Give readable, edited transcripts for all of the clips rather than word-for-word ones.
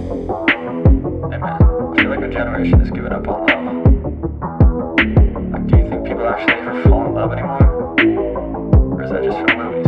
Hey man, I feel like our generation has given up on love. Like, do you think people actually ever fall in love anymore? Or is that just for movies?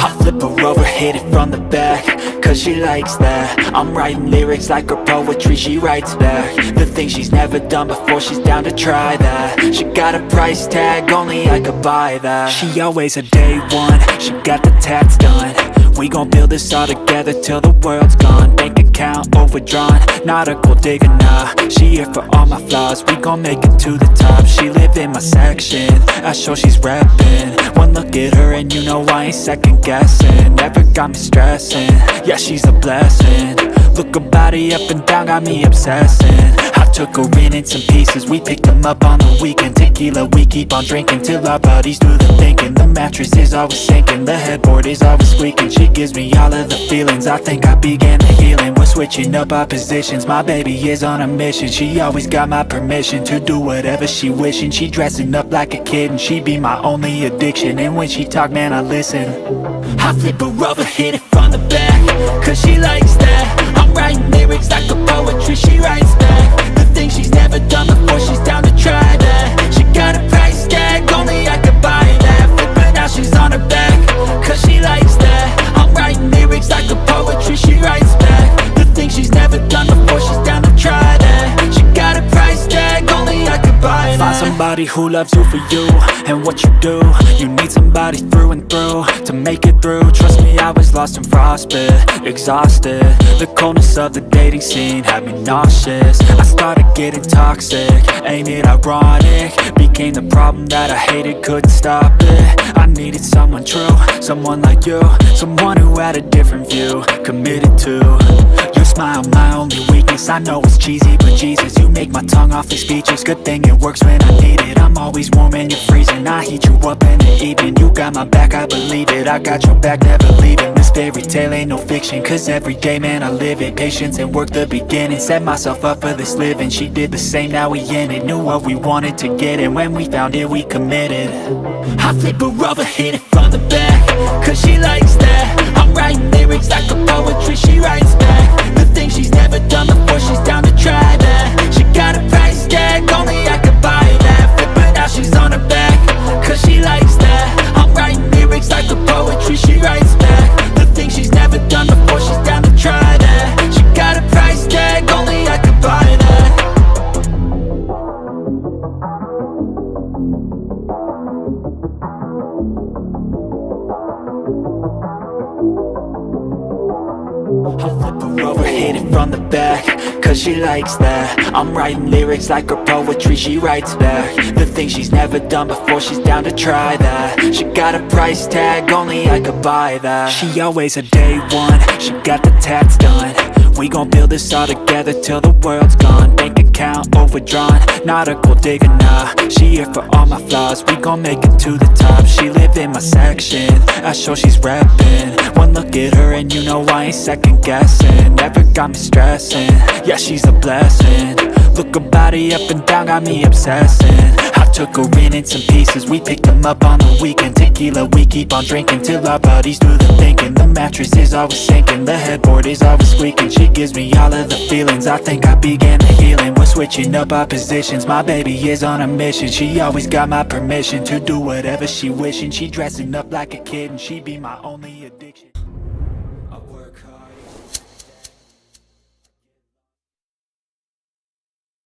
I flip her over, hit it from the back, cause she likes that. I'm writing lyrics like her poetry, she writes back. The things she's never done before, she's down to try that. She got a price tag, only I could buy that. She always a day one, she got the tats done. We gon' build this all together till the world's gone. Bank account overdrawn, not a gold digger, nah. She here for all my flaws, we gon' make it to the top. She live in my section, I show she's reppin'. One look at her and you know I ain't second guessing. Never got me stressing, yeah she's a blessing. Look her body up and down, got me obsessing. I took her in some pieces, we picked them up on the weekend. Tequila, we keep on drinking till our bodies do the thinking. The mattress is always sinking, the headboard is always squeaking. She gives me all of the feelings, I think I began the healing. We're switching up our positions, my baby is on a mission. She always got my permission to do whatever she wishing. She dressing up like a kid and she be my only addiction. And when she talk, man, I listen. I flip her over, hit it from the back, cause she likes that. I'm writing lyrics like a poetry, she writes back. The things she's never done before, she's down to try that. She got a price tag, only I could buy that. Flip her, now she's on her back, cause she likes that. I'm writing lyrics like a poetry, she writes back. The things she's never done before, she's down to try that. She got a price tag, only I could buy that. Find somebody who loves you for you and what you do. You need somebody through and through to make it through. Trust me, I was lost in frostbite, exhausted. The coldness of the dating scene had me nauseous. I started getting toxic, ain't it ironic? Became the problem that I hated, couldn't stop it. I needed someone true, someone like you, someone who had a different view, committed to. Your smile, my only weakness. I know it's cheesy, but Jesus, you make my tongue awfully speechless. Good thing it works when I need it. I'm always warm and you're freezing. I heat you up in the evening. You got my back, I believe it. I got your back, never leaving. This fairy tale ain't no fiction, cause every day, man, I live it. Patience and work the beginning. Set myself up for this living. She did the same, now we in it. Knew what we wanted to get, and when we found it, we committed. I flip her over, hit it from the back, cause she likes that. I'm writing lyrics like a poetry, she writes back. The things she's never done before, she's down to try that. She got a price tag, only I could buy that. Flip her, now she's on her back, cause she likes that. I'm writing lyrics like a poetry, she writes back. The things she's never done before, she's down to try that. She got a price tag, only I could buy that. I flip her over, hit it from the back, cause she likes that. I'm writing lyrics like her poetry, she writes back. The things she's never done before, she's down to try that. She got a price tag, only I could buy that. She always a day one, she got the tats done. We gon' build this all together till the world's gone. Bank account overdrawn, not a gold digger, nah. She here for all my flaws, we gon' make it to the top. She live in my section, I show she's reppin'. One look at her and you know I ain't second guessing. Never got me stressing, yeah she's a blessing. Look her body up and down, got me obsessing. I took her in some pieces, we picked them up on the weekend. Tequila, we keep on drinking till our bodies do the thinking. The mattress is always sinking, the headboard is always squeaking. She gives me all of the feelings, I think I began the healing. We're switching up our positions, my baby is on a mission. She always got my permission to do whatever she wishing. She dressing up like a kid and she be my only